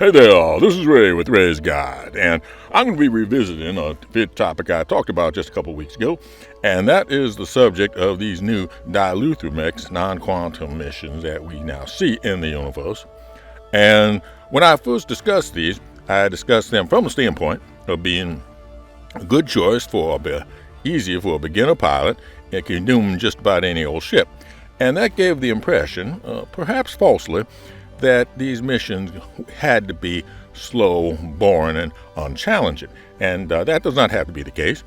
Hey there, this is Ray with Ray's Guide, and I'm going to be revisiting a big topic I talked about just a couple weeks ago, and that is the subject of these new diluthermex non-quantum missions that we now see in the universe. And when I first discussed these, I discussed them from the standpoint of being a good choice easier for a beginner pilot. It can do just about any old ship. And that gave the impression, perhaps falsely, that these missions had to be slow, boring, and unchallenging. And that does not have to be the case.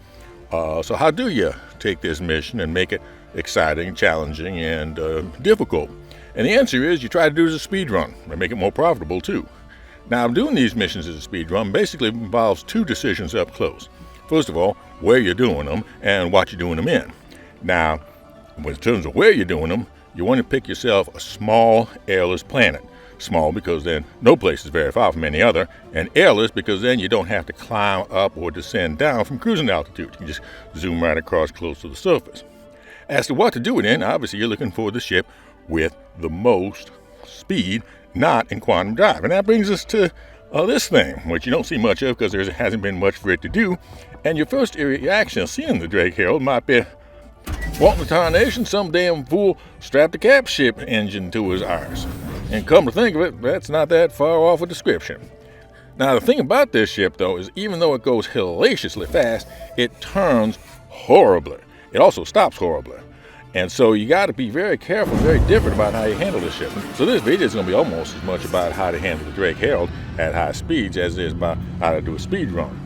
So how do you take this mission and make it exciting, challenging, and difficult? And the answer is you try to do it as a speed run and make it more profitable too. Now, doing these missions as a speed run basically involves two decisions up close. First of all, where you're doing them and what you're doing them in. Now, in terms of where you're doing them, you want to pick yourself a small, airless planet. Small because then no place is very far from any other, and airless because then you don't have to climb up or descend down from cruising altitude. You can just zoom right across close to the surface. As to what to do it in, obviously you're looking for the ship with the most speed, not in quantum drive. And that brings us to this thing, which you don't see much of because there hasn't been much for it to do. And your first reaction of seeing the Drake Herald might be, what in the tarnation, some damn fool strapped a cap ship engine to his arse. And come to think of it, that's not that far off a description. Now, the thing about this ship, though, is even though it goes hellaciously fast, it turns horribly. It also stops horribly. And so you got to be very careful, very different about how you handle this ship. So this video is going to be almost as much about how to handle the Drake Herald at high speeds as it is about how to do a speed run.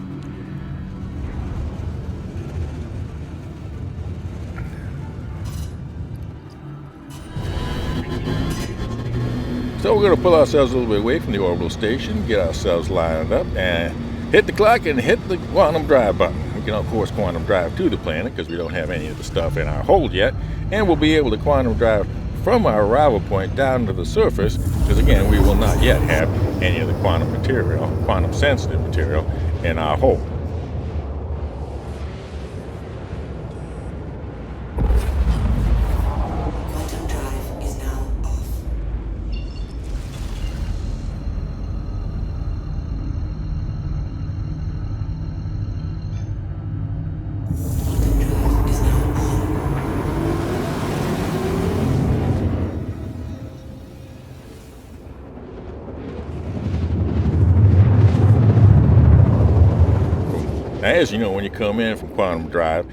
So we're going to pull ourselves a little bit away from the orbital station, get ourselves lined up, and hit the clock and hit the quantum drive button. We can, of course, quantum drive to the planet because we don't have any of the stuff in our hold yet, and we'll be able to quantum drive from our arrival point down to the surface because, again, we will not yet have any of the quantum-sensitive material in our hold. Now, as you know, when you come in from quantum drive,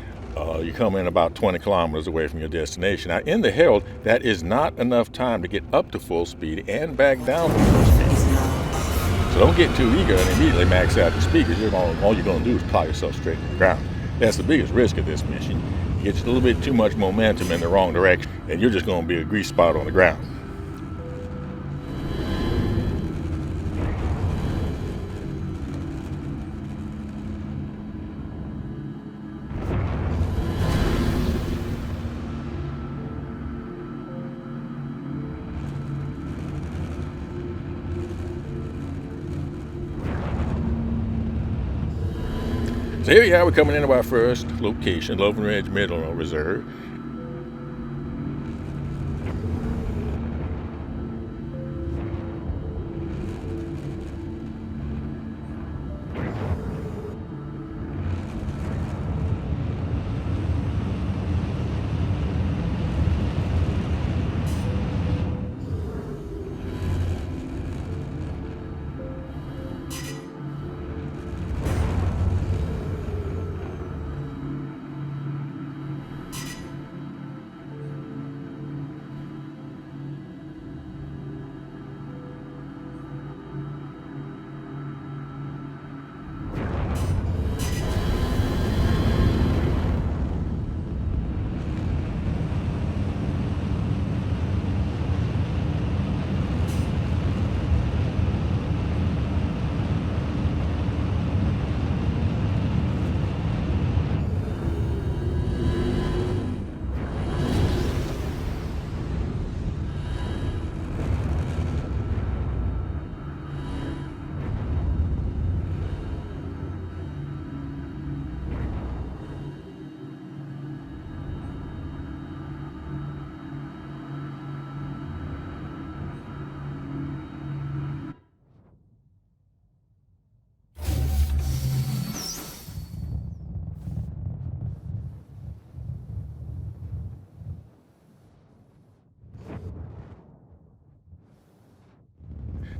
you come in about 20 kilometers away from your destination. Now, in the Herald, that is not enough time to get up to full speed and back down to full speed. So don't get too eager and immediately max out your speed because all you're going to do is plow yourself straight to the ground. That's the biggest risk of this mission. You get a little bit too much momentum in the wrong direction, and you're just going to be a grease spot on the ground. So here we are, we're coming into our first location, Lovenridge Mineral Reserve.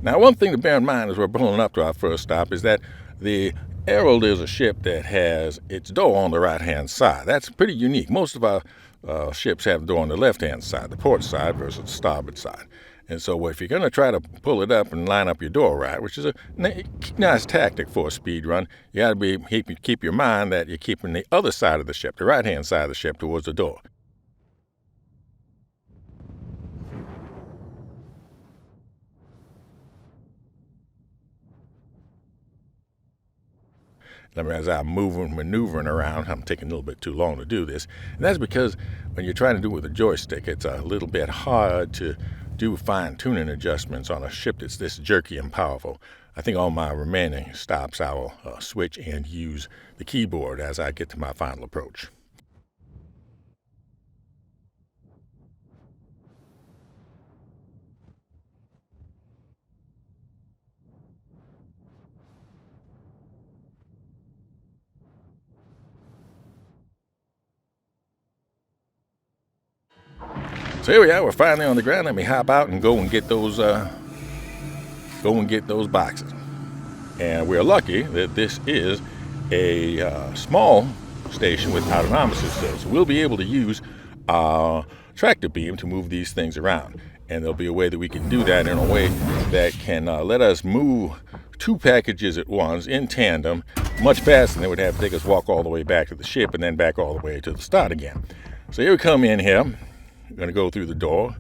Now, one thing to bear in mind as we're pulling up to our first stop is that the Herald is a ship that has its door on the right-hand side. That's pretty unique. Most of our ships have the door on the left-hand side, the port side versus the starboard side. And so if you're going to try to pull it up and line up your door right, which is a nice tactic for a speed run, you got to keep your mind that you're keeping the other side of the ship, the right-hand side of the ship, towards the door. As I'm maneuvering around, I'm taking a little bit too long to do this. And that's because when you're trying to do it with a joystick, it's a little bit hard to do fine-tuning adjustments on a ship that's this jerky and powerful. I think on my remaining stops, I will switch and use the keyboard as I get to my final approach. So here we are, we're finally on the ground. Let me hop out and go and get those boxes. And we're lucky that this is a small station with autonomous assist. So we'll be able to use our tractor beam to move these things around. And there'll be a way that we can do that in a way that can let us move 2 packages at once in tandem much faster than it would have to take us walk all the way back to the ship and then back all the way to the start again. So here we come in here. We're going to go through the door.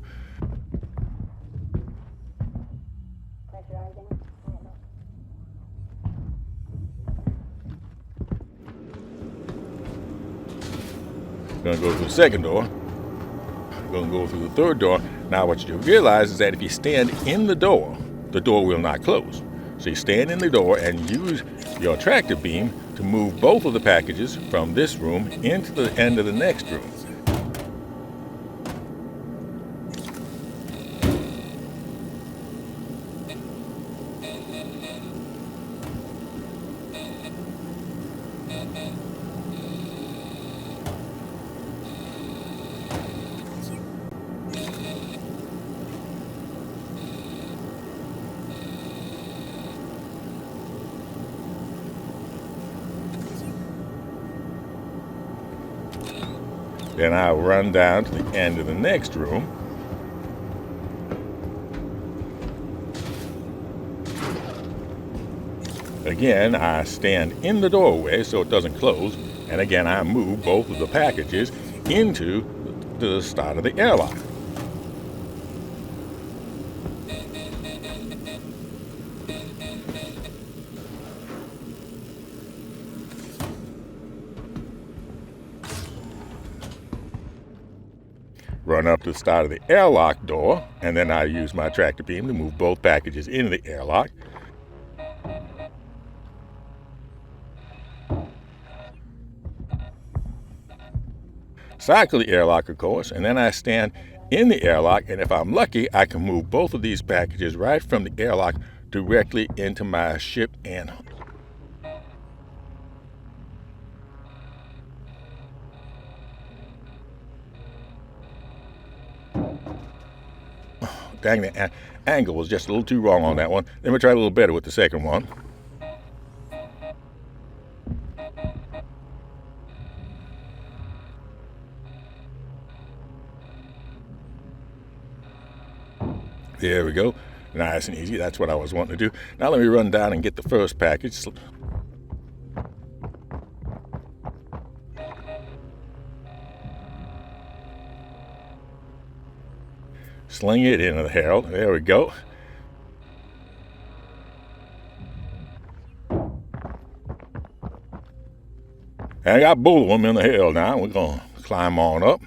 We're going to go through the second door. We're going to go through the third door. Now what you realize is that if you stand in the door will not close. So you stand in the door and use your tractor beam to move both of the packages from this room into the end of the next room. Then I'll run down to the end of the next room. Again, I stand in the doorway so it doesn't close. And again, I move both of the packages into the start of the airlock. Run up to the start of the airlock door, and then I use my tractor beam to move both packages into the airlock. Cycle the airlock, of course, and then I stand in the airlock, and if I'm lucky, I can move both of these packages right from the airlock directly into my ship and dang, the angle was just a little too wrong on that one. Let me try a little better with the second one. There we go. Nice and easy. That's what I was wanting to do. Now let me run down and get the first package. Sling it into the Herald. There we go. And I got both of them in the Herald now. We're going to climb on up.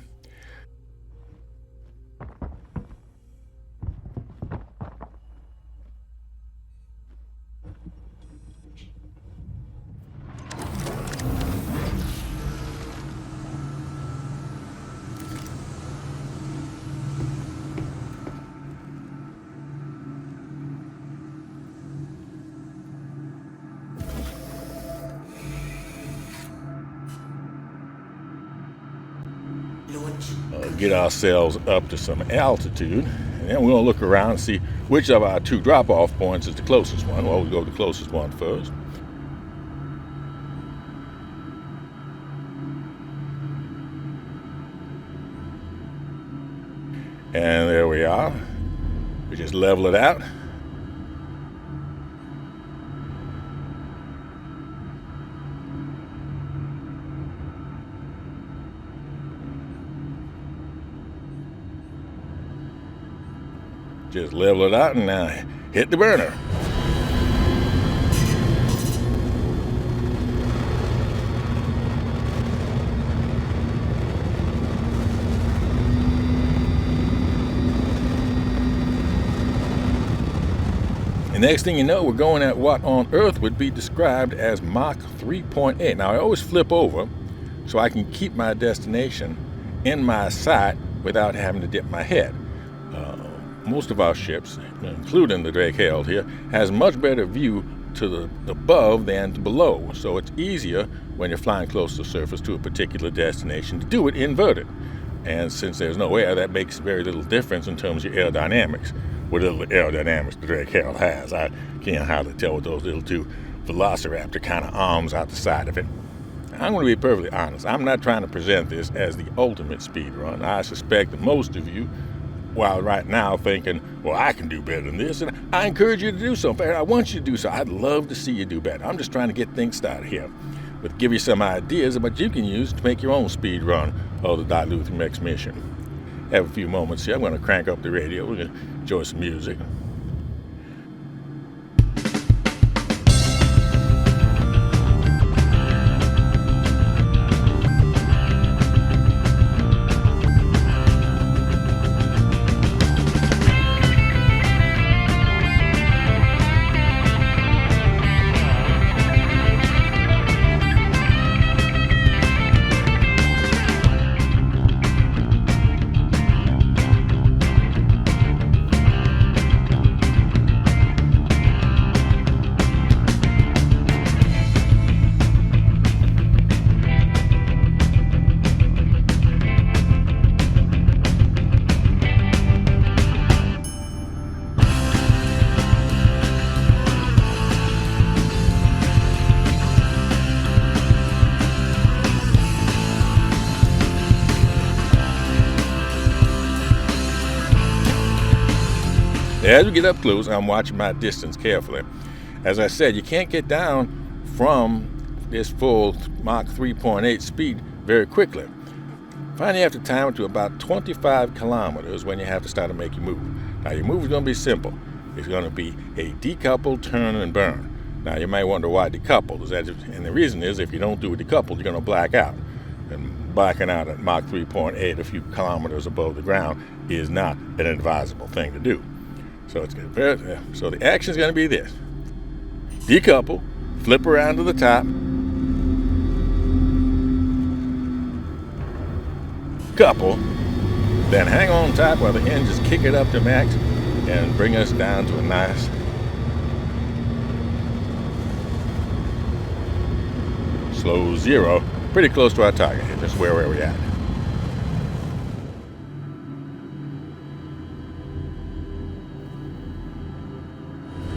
Get ourselves up to some altitude, and then we're going to look around and see which of our 2 drop-off points is the closest one. Well, we'll go to the closest one first. And there we are. We just level it out. Just level it out and now hit the burner. The next thing you know, we're going at what on Earth would be described as Mach 3.8. Now I always flip over so I can keep my destination in my sight without having to dip my head. Most of our ships, including the Drake Herald here, has much better view to the above than to below. So it's easier when you're flying close to the surface to a particular destination to do it inverted. And since there's no air, that makes very little difference in terms of aerodynamics. What little aerodynamics the Drake Herald has, I can't hardly tell with those little 2 Velociraptor kind of arms out the side of it. I'm going to be perfectly honest. I'm not trying to present this as the ultimate speed run. I suspect that most of you, while right now thinking, well, I can do better than this, and I encourage you to do so. In fact, I want you to do so. I'd love to see you do better. I'm just trying to get things started here, but give you some ideas of what you can use to make your own speed run of the Diluthium mission. Have a few moments here. I'm going to crank up the radio. We're going to enjoy some music. As we get up close, I'm watching my distance carefully. As I said, you can't get down from this full Mach 3.8 speed very quickly. Finally, you have to time it to about 25 kilometers when you have to start to make your move. Now, your move is going to be simple. It's going to be a decouple, turn, and burn. Now, you might wonder why decoupled. And the reason is if you don't do a decoupled, you're going to black out. And blacking out at Mach 3.8 a few kilometers above the ground is not an advisable thing to do. So the action is going to be this. Decouple, flip around to the top, couple, then hang on tight while the engines kick it up to max and bring us down to a nice slow 0, pretty close to our target here, just where we're at.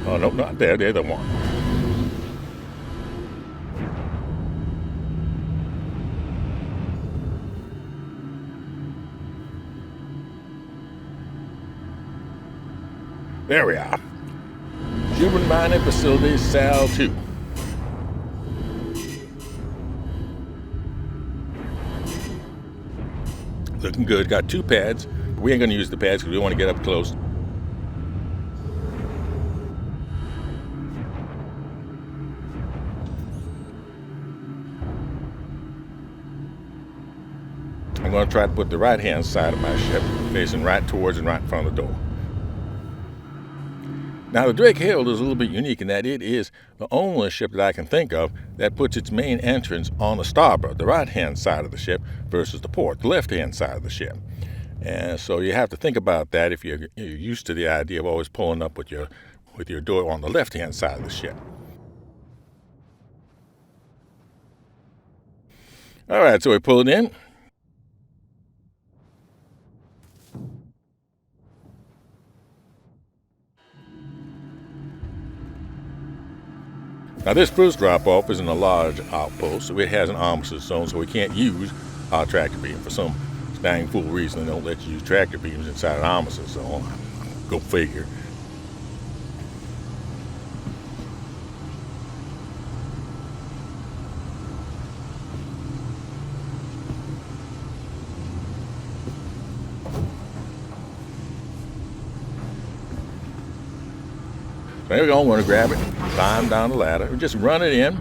Oh, no, not there. They're the one. There we are. Human Mining Facility, Sal 2. Looking good. Got 2 pads. We ain't going to use the pads because we want to get up close. I'm going to try to put the right-hand side of my ship facing right towards and right in front of the door. Now, the Drake Herald is a little bit unique in that it is the only ship that I can think of that puts its main entrance on the starboard, the right-hand side of the ship, versus the port, the left-hand side of the ship. And so you have to think about that if you're used to the idea of always pulling up with your door on the left-hand side of the ship. All right, so we pull it in. Now this first drop-off is in a large outpost, so it has an armistice zone, so we can't use our tractor beam. For some dang fool reason, they don't let you use tractor beams inside an armistice zone. Go figure. So there we go, I'm going to grab it, climb down the ladder, and just run it in.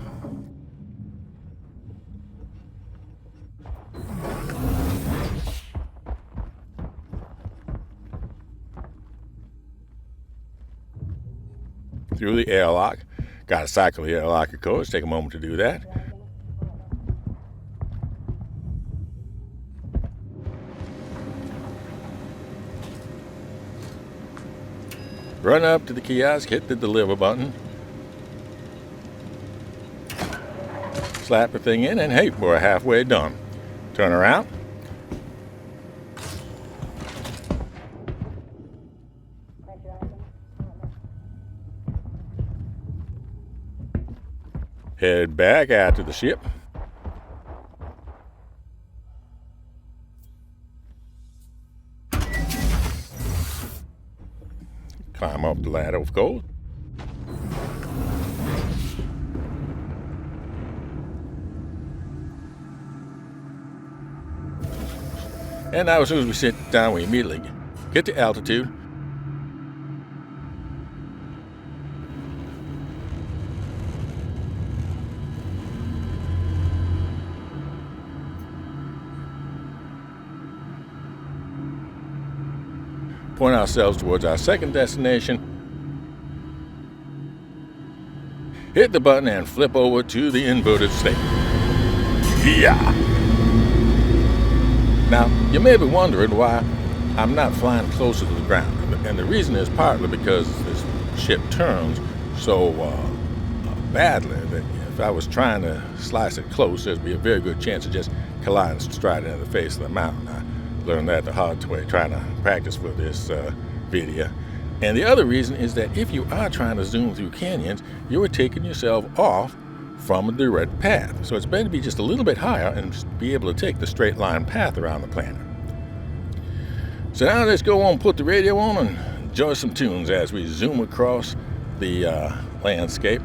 Through the airlock. Got to cycle the airlock, of course. Take a moment to do that. Run up to the kiosk, hit the deliver button. Slap the thing in, and hey, we're halfway done. Turn around. Head back out to the ship. Climb up the ladder, of course. And now as soon as we sit down, we immediately get to altitude. Point ourselves towards our second destination. Hit the button and flip over to the inverted state. Yeah! Now, you may be wondering why I'm not flying closer to the ground. And the reason is partly because this ship turns so badly that if I was trying to slice it close, there'd be a very good chance of just colliding straight into the face of the mountain. I learned that the hard way trying to practice for this video. And the other reason is that if you are trying to zoom through canyons, you are taking yourself off from a direct path. So it's better to be just a little bit higher and be able to take the straight line path around the planet. So now let's go on, put the radio on, and enjoy some tunes as we zoom across the landscape.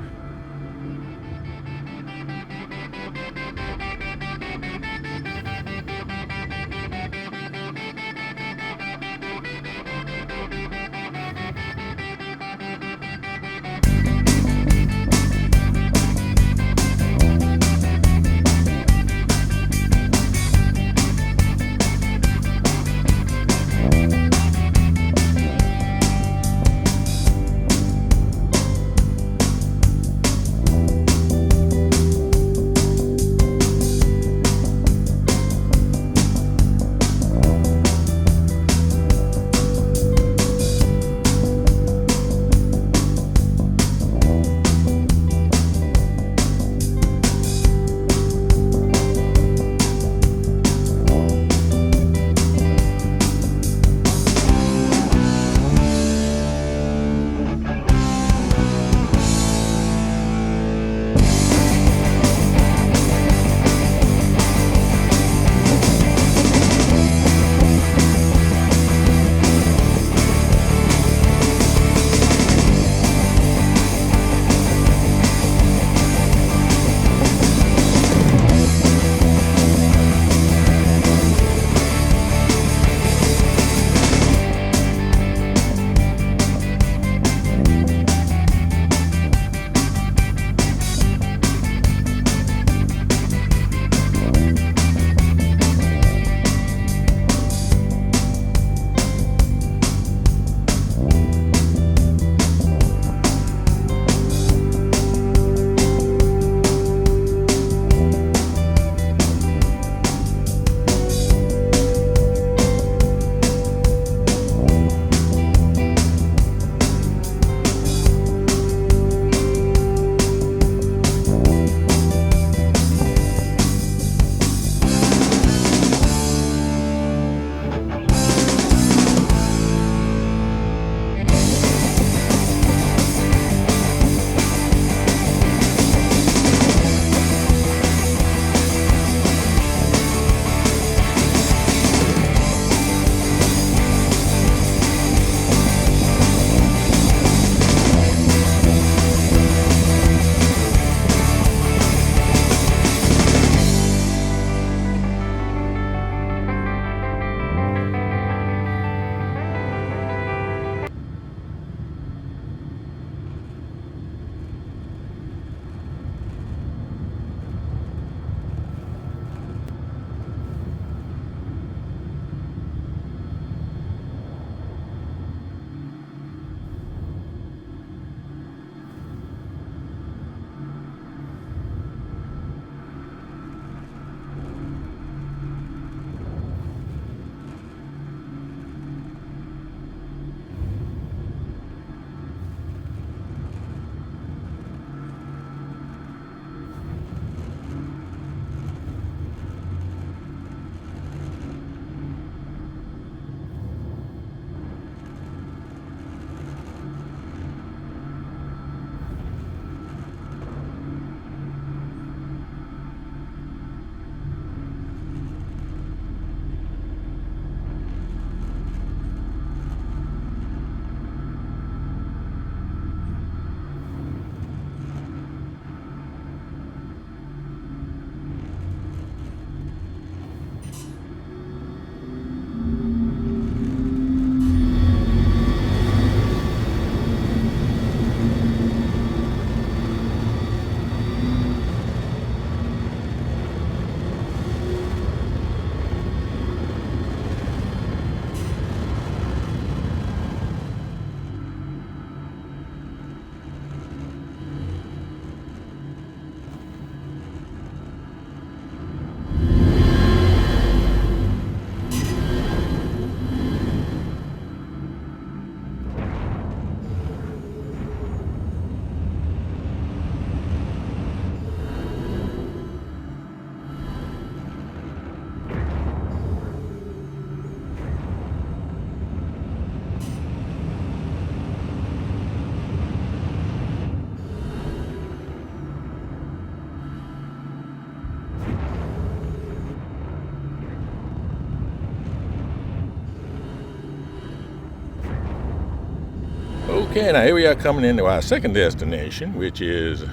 Okay, now here we are coming into our second destination, which is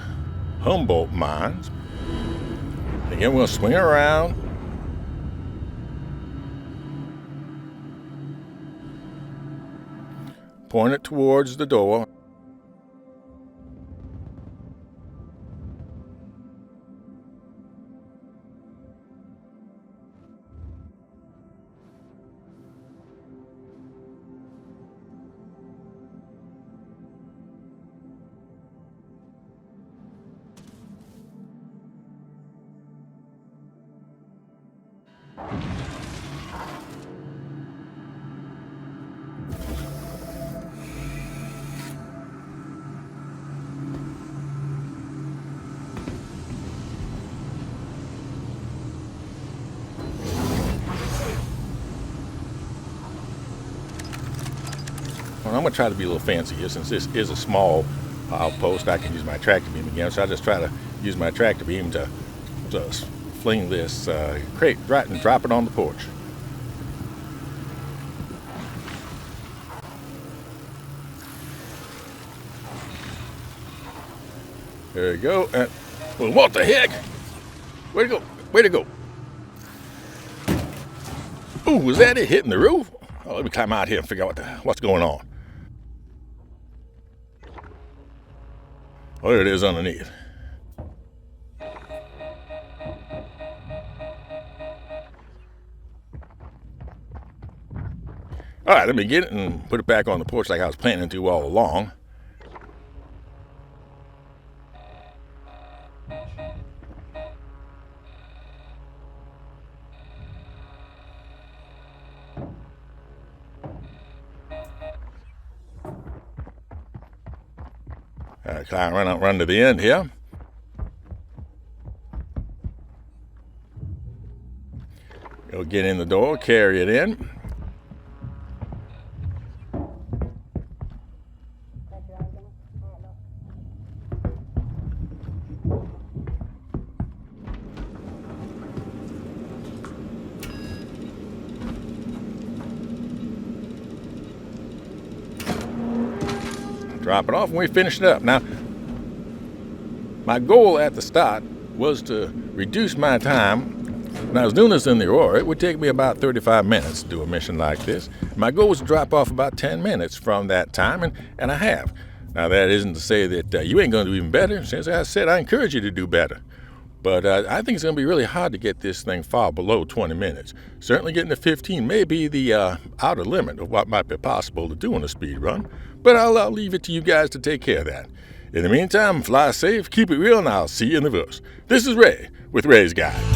Humboldt Mines. Again, we'll swing around. Point it towards the door. Well, I'm going to try to be a little fancy here since this is a small outpost. I can use my tractor beam again, so I just try to use my tractor beam to fling this crate right and drop it on the porch. There we go. Well, what the heck? Way to go. Way to go. Ooh, was that it hitting the roof? Oh, let me climb out here and figure out what's going on. Oh, there it is underneath. All right, let me get it and put it back on the porch like I was planning to all along. Climb, run to the end here. Go get in the door, carry it in. Drop it off and we finish it up. Now, my goal at the start was to reduce my time. When I was doing this in the Aurora, it would take me about 35 minutes to do a mission like this. My goal was to drop off about 10 minutes from that time, and I have. Now, that isn't to say that you ain't going to do even better. Since I said, I encourage you to do better. But I think it's going to be really hard to get this thing far below 20 minutes. Certainly getting to 15 may be the outer limit of what might be possible to do in a speed run. But I'll leave it to you guys to take care of that. In the meantime, fly safe, keep it real, and I'll see you in the verse. This is Ray with Ray's Guide.